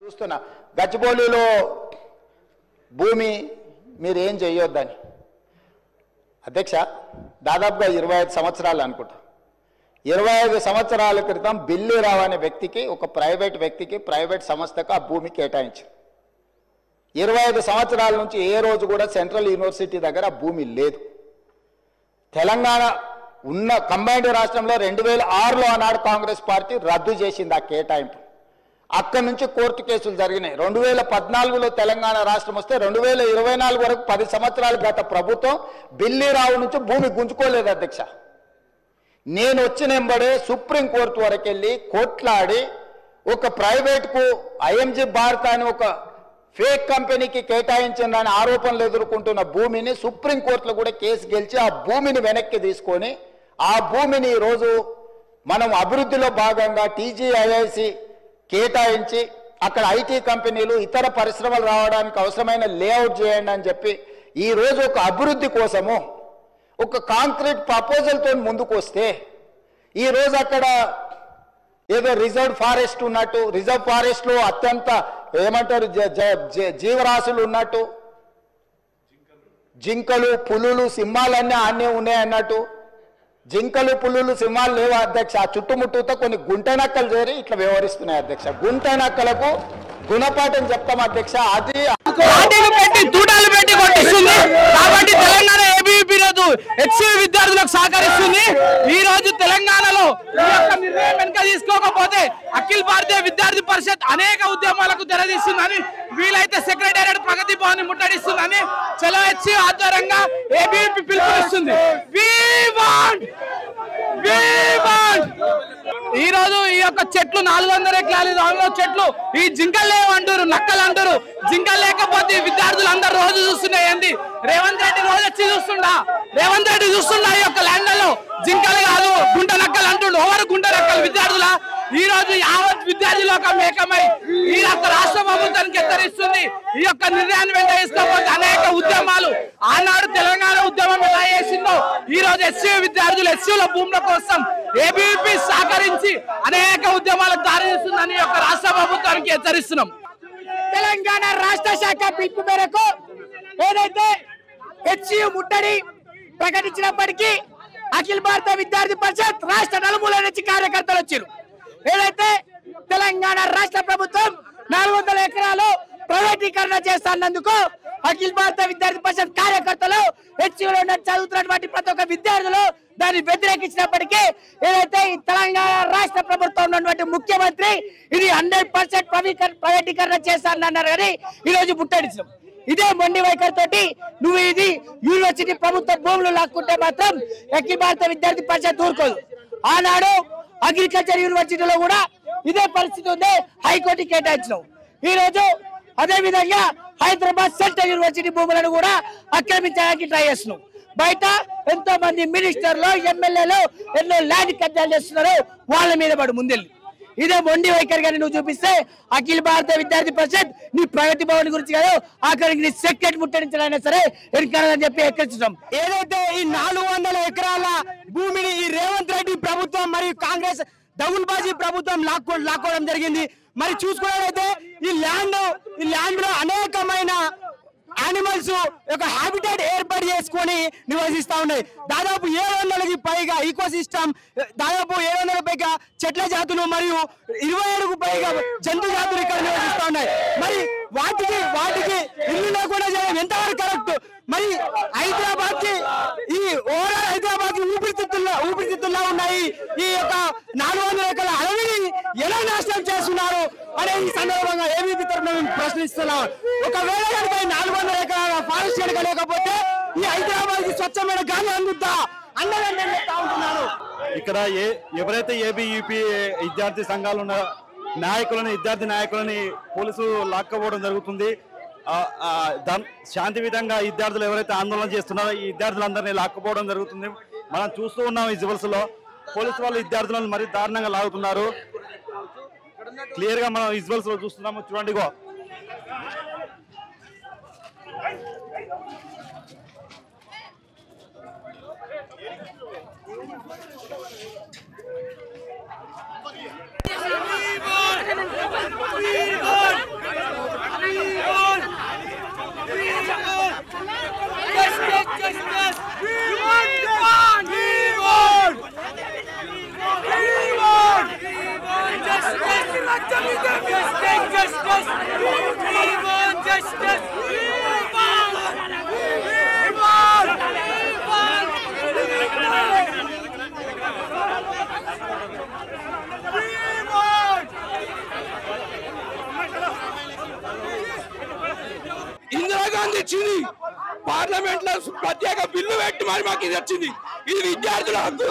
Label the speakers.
Speaker 1: చూస్తున్నా గచ్చిబౌలిలో భూమి మీరు ఏం చేయొద్దని అధ్యక్ష దాదాపుగా 25 సంవత్సరాలు అనుకుంటా 25 సంవత్సరాల క్రితం బిల్లీరావు అనే వ్యక్తికి ఒక ప్రైవేట్ వ్యక్తికి ప్రైవేట్ సంస్థకు ఆ భూమి కేటాయించారు 25 సంవత్సరాల నుంచి ఏ రోజు కూడా సెంట్రల్ యూనివర్సిటీ దగ్గర భూమి లేదు తెలంగాణ ఉన్న కంబైన్డ్ రాష్ట్రంలో 2006లో ఆనాడు కాంగ్రెస్ పార్టీ రద్దు చేసింది ఆ కేటాయింపు అక్కడి నుంచి కోర్టు కేసులు జరిగినాయి 2014లో తెలంగాణ రాష్ట్రం వస్తే 2024 వరకు 10 సంవత్సరాల గత ప్రభుత్వం బిల్లీరావు నుంచి భూమి గుంజుకోలేదు అధ్యక్ష నేను వచ్చినెంబడే సుప్రీం కోర్టు వరకు వెళ్ళి కొట్లాడి ఒక ప్రైవేట్కు ఐఎంజీ భారత్ అని ఒక ఫేక్ కంపెనీకి కేటాయించిందని ఆరోపణలు ఎదుర్కొంటున్న భూమిని సుప్రీం కోర్టులో కూడా కేసు గెలిచి ఆ భూమిని వెనక్కి తీసుకొని ఆ భూమిని ఈరోజు మనం అభివృద్ధిలో భాగంగా టీజీఐఐసి కేటాయించి అక్కడ ఐటీ కంపెనీలు ఇతర పరిశ్రమలు రావడానికి అవసరమైన లేఅవుట్ చేయండి అని చెప్పి ఈరోజు ఒక అభివృద్ధి కోసము ఒక కాంక్రీట్ ప్రపోజల్తో ముందుకు వస్తే ఈరోజు అక్కడ ఏదో రిజర్వ్ ఫారెస్ట్ ఉన్నట్టు రిజర్వ్ ఫారెస్ట్లో అత్యంత ఏమంటారు జీవరాశులు ఉన్నట్టు జింకలు పులులు సింహాలన్నీ ఆనే ఉన్నాయి అన్నట్టు జింకలు పులులు సింహాలు లేవు అధ్యక్ష ఆ చుట్టుముట్టుతో కొన్ని గుంటనక్కలు చేరి ఇట్లా వ్యవహరిస్తున్నాయి అధ్యక్ష గుంటనక్కలకు గుణపాఠం చెప్తాం అధ్యక్ష అది
Speaker 2: తూటాలు పెట్టి కొట్టిస్తుంది కాబట్టి తెలంగాణ ఏబీవీపీ రోజు హెచ్సీ విద్యార్థులకు సహకరిస్తుంది ఈ రోజు తెలంగాణలో ఈ యొక్క నిర్ణయం వెనుక తీసుకోకపోతే అఖిల భారతీయ విద్యార్థి పరిషత్ అనేక ఉద్యమాలకు తెరదీస్తుందని వీలైతే సెక్రటేరియట్ ప్రగతి భవన్ ముట్టడిస్తుందని చలో హెచ్సీ ఆధ్వర్యంగా ఏబీవీపీ పిలుపునిస్తుంది ఈ రోజు ఈ యొక్క చెట్లు 400 ఎకరాలు దానిలో చెట్లు ఈ జింకలు లేవు అంటారు నక్కలు అంటారు జింకలు లేకపోతే విద్యార్థులు అందరూ రోజు చూస్తున్నాయండి రేవంత్ రెడ్డి రోజు వచ్చి చూస్తుండా ఈ యొక్క ల్యాండ్లలో జింకలు కాదు గుంట నక్కలు అంటుండు ఎవరు గుంట నక్కలు విద్యార్థుల ఈ రోజు యావత్ విద్యార్థి లోకం ఏకమై ఈ యొక్క రాష్ట్ర ప్రభుత్వానికి హెచ్చరిస్తుంది ఈ యొక్క నిర్ణయాన్ని వెంట తీసుకోకపోతే అనేక ఉద్యమాలు ఆనాడు తెలంగాణ ఉద్యమం ఎలా చేసిందో ఈ రోజు ఎస్సీ విద్యార్థులు ఎస్సీల భూముల కోసం ఏబీవీపీ సహకరించి అనేక ఉద్యమాలకు దారితీస్తుందని యొక్క రాష్ట్ర ప్రభుత్వానికి హెచ్చరిస్తున్నాం
Speaker 3: తెలంగాణ రాష్ట్ర శాఖ పిలుపు మేరకు ఏదైతే హెచ్సీ ముట్టడి ప్రకటించినప్పటికీ అఖిల భారత విద్యార్థి పరిషత్ రాష్ట్ర నలుమూల నుంచి కార్యకర్తలు వచ్చారు ఏదైతే తెలంగాణ రాష్ట్ర ప్రభుత్వం 400 ఎకరాలు ప్రైవేటీకరణ చేస్తున్నందుకు అఖిల భారత విద్యార్థి పరిషత్ కార్యకర్తలు హెచ్సీలో చదువుతున్నటువంటి ప్రతి ఒక్క విద్యార్థులు దాన్ని వ్యతిరేకించినప్పటికీ ఏదైతే ఈ తెలంగాణ రాష్ట్ర ప్రభుత్వం ఉన్నటువంటి ముఖ్యమంత్రి ఇది 100% ప్రైవేటీకరణ చేస్తానన్నారు కానీ ఈ రోజు ముట్టడించాం ఇదే మొండి వైఖరి తోటి నువ్వు ఇది యూనివర్సిటీ ప్రభుత్వ భూములు లాక్కుంటే మాత్రం అఖిల భారత విద్యార్థి పరిషత్ ఊరుకోదు ఆనాడు అగ్రికల్చర్ యూనివర్సిటీలో కూడా ఇదే పరిస్థితి ఉంది హైకోర్టు కేటాయించడం ఈ రోజు అదే విధంగా హైదరాబాద్ సెంట్రల్ యూనివర్సిటీ భూములను కూడా ఆక్రమించడానికి ట్రై చేస్తున్నాం బయట ఎంతో మంది మినిస్టర్లు ఎమ్మెల్యేలు ఎన్నో ల్యాండ్ కబ్జాలు చేస్తున్నారు వాళ్ళ మీద పడు ముందెళ్ళి ఇదే మొండి వైఖరిగా నువ్వు చూపిస్తే అఖిల భారత విద్యార్థి పరిషత్ నీ ప్రగతి భవన్ గురించి కాదు ఆఖరికి నీ సెక్రటరీ ముట్టడించాలైనా సరే ఎన్నికలని చెప్పి హెచ్చరించడం ఏదైతే ఈ 400 ఎకరాల భూమిని ఈ రేవంత్ రెడ్డి ప్రభుత్వం మరియు కాంగ్రెస్ దగుల్బాజీ ప్రభుత్వం లాక్కోవడం జరిగింది మరి చూసుకున్నట్లయితే ఈ ల్యాండ్ లో అనేకమైన యానిమల్స్ యొక్క హ్యాబిటేట్ ఏర్పాటు చేసుకొని నివసిస్తా ఉన్నాయి దాదాపు 700కి పైగా ఈకో సిస్టమ్ దాదాపు 700 పైగా చెట్ల జాతులు మరియు 27కు పైగా జంతు జాతులు ఇక్కడ నివసిస్తా ఉన్నాయి మరి వాటికి ఇల్లు లేకుండా చేయడం ఎంతవరకు కరెక్ట్ మరి హైదరాబాద్ కి ఈ ఓవరాల్ హైదరాబాద్ కి ఊపిరితిత్తుల్లో ఉన్నాయి ఈ యొక్క 400 ఎకరాల అడవిని ఎలా నాశనం చేస్తున్నారు అనే ఈ సందర్భంగా ఏబీవీపీ తరఫున మేము ప్రశ్నిస్తున్నాం ఒకవేళ కనుక 400 ఎకరాల ఫారెస్ట్ కనుక లేకపోతే ఈ హైదరాబాద్ కి స్వచ్ఛమైన గాలి అందుద్దా అన్నదని నేను చెప్తా ఉంటున్నాను
Speaker 4: ఇక్కడ ఎవరైతే ఏబీవీపీ విద్యార్థి సంఘాలు ఉన్న విద్యార్థి నాయకులని పోలీసులు లాక్కపోవడం జరుగుతుంది శాంతి విధంగా విద్యార్థులు ఎవరైతే ఆందోళన చేస్తున్నారో ఈ విద్యార్థులందరినీ లాక్కపోవడం జరుగుతుంది మనం చూస్తూ ఉన్నాం ఈ విజువల్స్ లో పోలీసు వాళ్ళు విద్యార్థులను మరీ దారుణంగా లాగుతున్నారు క్లియర్ గా మనం విజువల్స్ లో చూస్తున్నాము చూడండి
Speaker 5: ఇందిరాగాంధీ ఇచ్చింది పార్లమెంట్ లో ప్రత్యేక బిల్లు పెట్టి మరి మాకు ఇది వచ్చింది. ఇది విద్యార్థుల హక్కు.